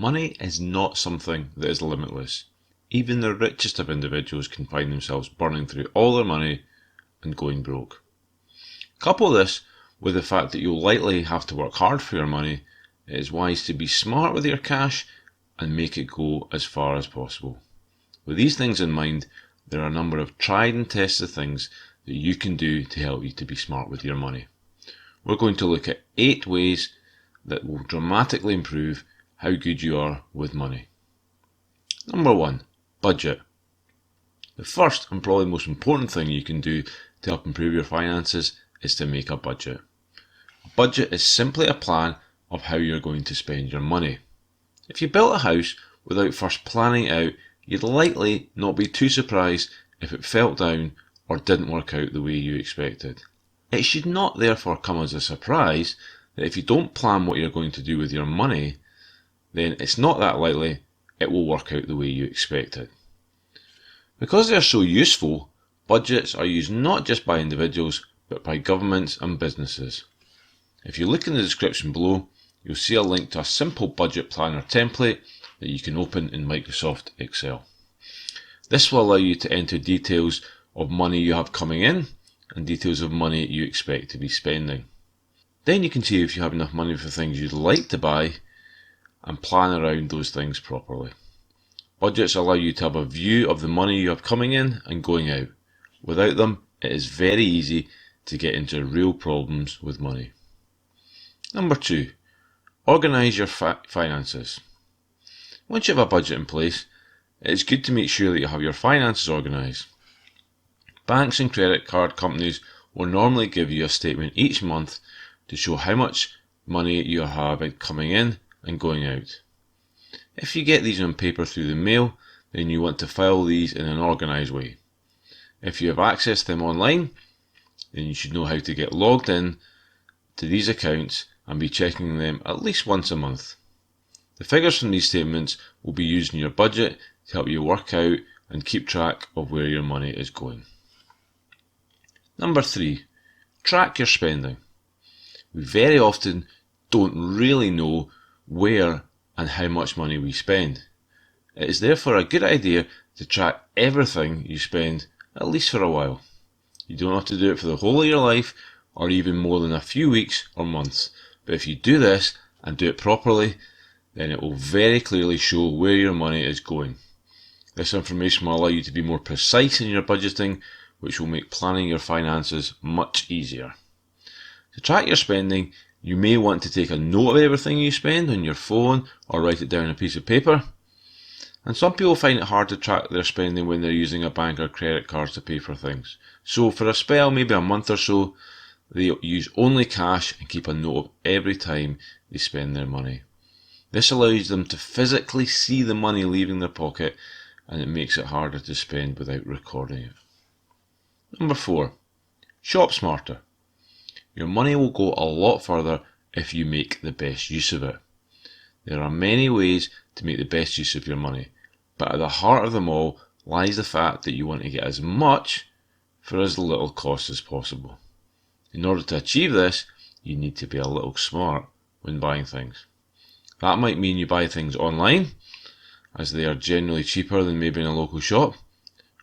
Money is not something that is limitless. Even the richest of individuals can find themselves burning through all their money and going broke. Couple this with the fact that you'll likely have to work hard for your money. It is wise to be smart with your cash and make it go as far as possible. With these things in mind, there are a number of tried and tested things that you can do to help you to be smart with your money. We're going to look at 8 ways that will dramatically improve how good you are with money. Number 1, budget. The first and probably most important thing you can do to help improve your finances is to make a budget. A budget is simply a plan of how you're going to spend your money. If you built a house without first planning it out, you'd likely not be too surprised if it fell down or didn't work out the way you expected. It should not therefore come as a surprise that if you don't plan what you're going to do with your money, then it's not that likely it will work out the way you expected. Because they are so useful, budgets are used not just by individuals, but by governments and businesses. If you look in the description below, you'll see a link to a simple budget planner template that you can open in Microsoft Excel. This will allow you to enter details of money you have coming in and details of money you expect to be spending. Then you can see if you have enough money for things you'd like to buy and plan around those things properly. Budgets allow you to have a view of the money you have coming in and going out. Without them, it is very easy to get into real problems with money. Number 2, organise your finances. Once you have a budget in place, it is good to make sure that you have your finances organised. Banks and credit card companies will normally give you a statement each month to show how much money you have coming in and going out. If you get these on paper through the mail, then you want to file these in an organised way. If you have accessed them online, then you should know how to get logged in to these accounts and be checking them at least once a month. The figures from these statements will be used in your budget to help you work out and keep track of where your money is going. Number 3, track your spending. We very often don't really know where and how much money we spend. It is therefore a good idea to track everything you spend at least for a while. You don't have to do it for the whole of your life or even more than a few weeks or months, but if you do this and do it properly, then it will very clearly show where your money is going. This information will allow you to be more precise in your budgeting, which will make planning your finances much easier. To track your spending, you may want to take a note of everything you spend on your phone or write it down on a piece of paper. And some people find it hard to track their spending when they're using a bank or credit cards to pay for things. So for a spell, maybe a month or so, they use only cash and keep a note of every time they spend their money. This allows them to physically see the money leaving their pocket, and it makes it harder to spend without recording it. Number 4, shop smarter. Your money will go a lot further if you make the best use of it. There are many ways to make the best use of your money, but at the heart of them all lies the fact that you want to get as much for as little cost as possible. In order to achieve this, you need to be a little smart when buying things. That might mean you buy things online, as they are generally cheaper than maybe in a local shop,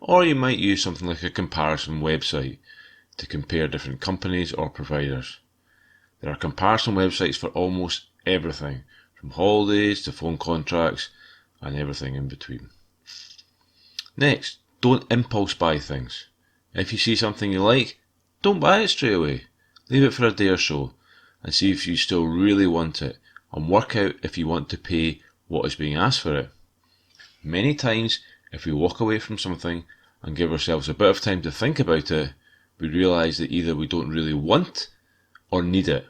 or you might use something like a comparison website to compare different companies or providers. There are comparison websites for almost everything, from holidays to phone contracts and everything in between. Next, don't impulse buy things. If you see something you like, don't buy it straight away. Leave it for a day or so and see if you still really want it, and work out if you want to pay what is being asked for it. Many times, if we walk away from something and give ourselves a bit of time to think about it, we realise that either we don't really want or need it,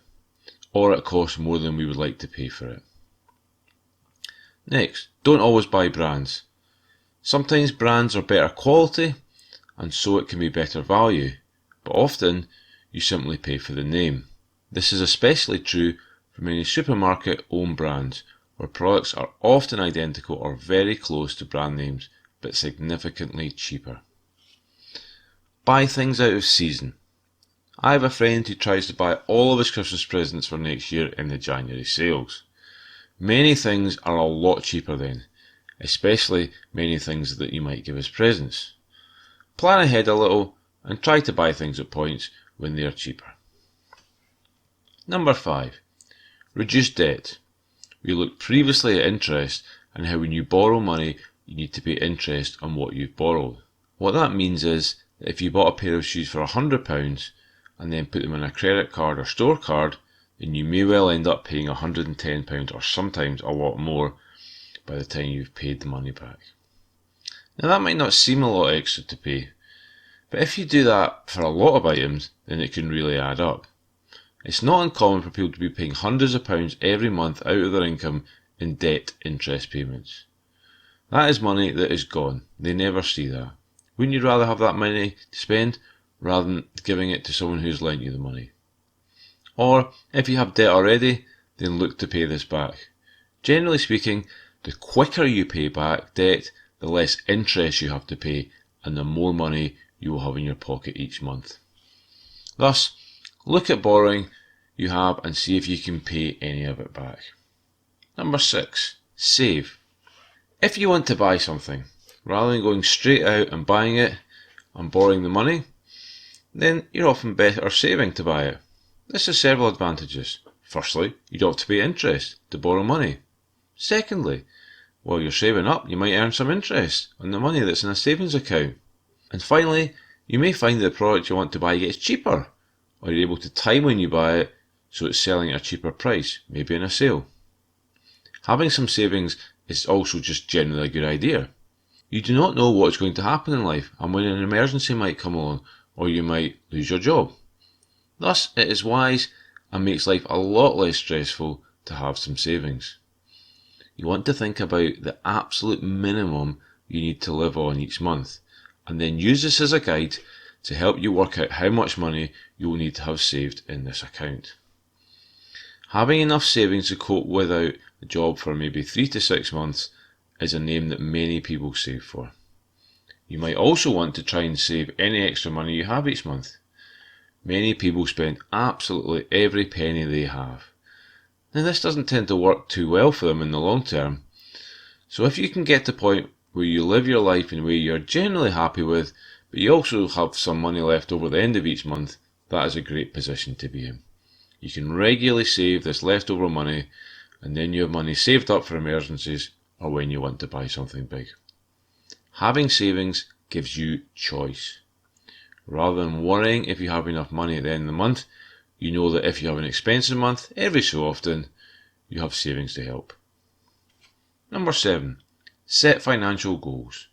or it costs more than we would like to pay for it. Next, don't always buy brands. Sometimes brands are better quality, and so it can be better value, but often you simply pay for the name. This is especially true for many supermarket-owned brands, where products are often identical or very close to brand names, but significantly cheaper. Buy things out of season. I have a friend who tries to buy all of his Christmas presents for next year in the January sales. Many things are a lot cheaper then, especially many things that you might give as presents. Plan ahead a little and try to buy things at points when they are cheaper. Number 5. Reduce debt. We looked previously at interest and how when you borrow money, you need to pay interest on what you've borrowed. What that means is that if you bought a pair of shoes for £100 and then put them on a credit card or store card, then you may well end up paying £110 or sometimes a lot more by the time you've paid the money back. Now that might not seem a lot extra to pay, but if you do that for a lot of items, then it can really add up. It's not uncommon for people to be paying hundreds of pounds every month out of their income in debt interest payments. That is money that is gone. They never see that. Wouldn't you rather have that money to spend rather than giving it to someone who's lent you the money? Or, if you have debt already, then look to pay this back. Generally speaking, the quicker you pay back debt, the less interest you have to pay and the more money you will have in your pocket each month. Thus, look at borrowing you have and see if you can pay any of it back. Number 6. Save. If you want to buy something, rather than going straight out and buying it and borrowing the money, then you're often better saving to buy it. This has several advantages. Firstly, you don't have to pay interest to borrow money. Secondly, while you're saving up, you might earn some interest on the money that's in a savings account. And finally, you may find that the product you want to buy gets cheaper, or you're able to time when you buy it so it's selling at a cheaper price, maybe in a sale. Having some savings is also just generally a good idea. You do not know what's going to happen in life and when an emergency might come along, or you might lose your job. Thus, it is wise and makes life a lot less stressful to have some savings. You want to think about the absolute minimum you need to live on each month, and then use this as a guide to help you work out how much money you will need to have saved in this account. Having enough savings to cope without a job for maybe 3 to 6 months is a name that many people save for. You might also want to try and save any extra money you have each month. Many people spend absolutely every penny they have. Now this doesn't tend to work too well for them in the long term. So if you can get to a point where you live your life in a way you're generally happy with, but you also have some money left over the end of each month, that is a great position to be in. You can regularly save this leftover money, and then you have money saved up for emergencies or when you want to buy something big. Having savings gives you choice. Rather than worrying if you have enough money at the end of the month, you know that if you have an expensive month, every so often, you have savings to help. Number 7. Set financial goals.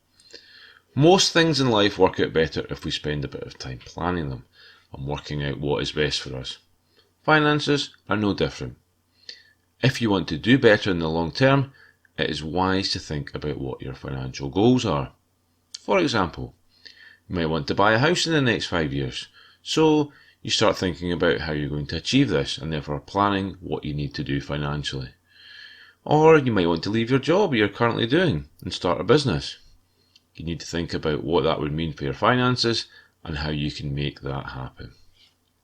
Most things in life work out better if we spend a bit of time planning them and working out what is best for us. Finances are no different. If you want to do better in the long term, it is wise to think about what your financial goals are. For example, you might want to buy a house in the next 5 years, so you start thinking about how you're going to achieve this and therefore planning what you need to do financially. Or you might want to leave your job you're currently doing and start a business. You need to think about what that would mean for your finances and how you can make that happen.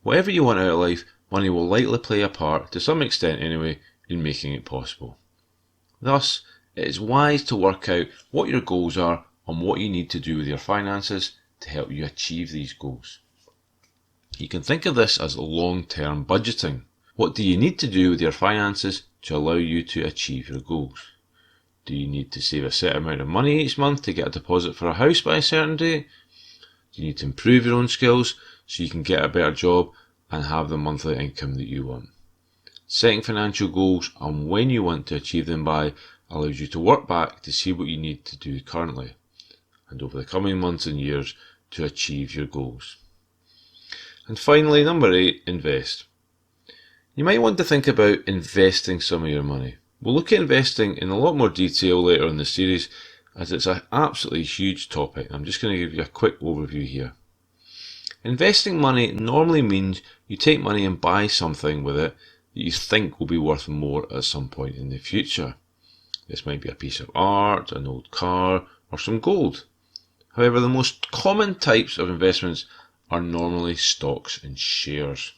Whatever you want out of life, money will likely play a part, to some extent anyway, in making it possible. Thus, it is wise to work out what your goals are and what you need to do with your finances to help you achieve these goals. You can think of this as long-term budgeting. What do you need to do with your finances to allow you to achieve your goals? Do you need to save a set amount of money each month to get a deposit for a house by a certain date? Do you need to improve your own skills so you can get a better job and have the monthly income that you want? Setting financial goals and when you want to achieve them by allows you to work back to see what you need to do currently and over the coming months and years to achieve your goals. And finally, number 8, invest. You might want to think about investing some of your money. We'll look at investing in a lot more detail later in the series as it's an absolutely huge topic. I'm just going to give you a quick overview here. Investing money normally means you take money and buy something with it that you think will be worth more at some point in the future. This might be a piece of art, an old car, or some gold. However, the most common types of investments are normally stocks and shares.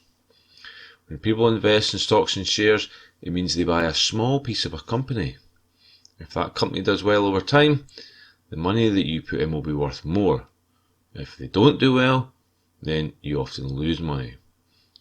When people invest in stocks and shares, it means they buy a small piece of a company. If that company does well over time, the money that you put in will be worth more. If they don't do well, then you often lose money.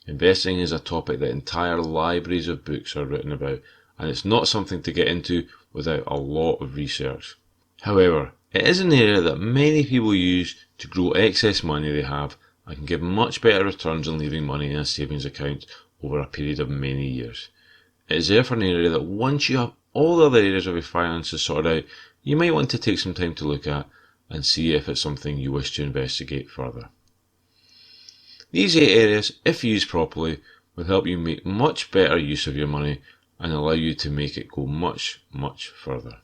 Investing is a topic that entire libraries of books are written about, and it's not something to get into without a lot of research. However, it is an area that many people use to grow excess money they have and can give much better returns than leaving money in a savings account over a period of many years. It is therefore an area that once you have all the other areas of your finances sorted out, you might want to take some time to look at and see if it's something you wish to investigate further. These 8 areas, if used properly, will help you make much better use of your money and allow you to make it go much, much further.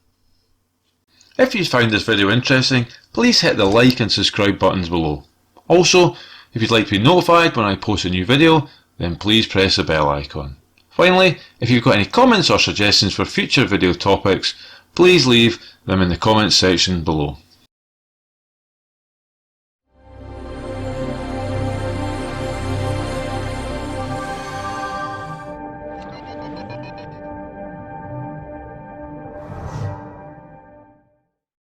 If you found this video interesting, please hit the like and subscribe buttons below. Also, if you'd like to be notified when I post a new video, then please press the bell icon. Finally, if you've got any comments or suggestions for future video topics, please leave them in the comments section below.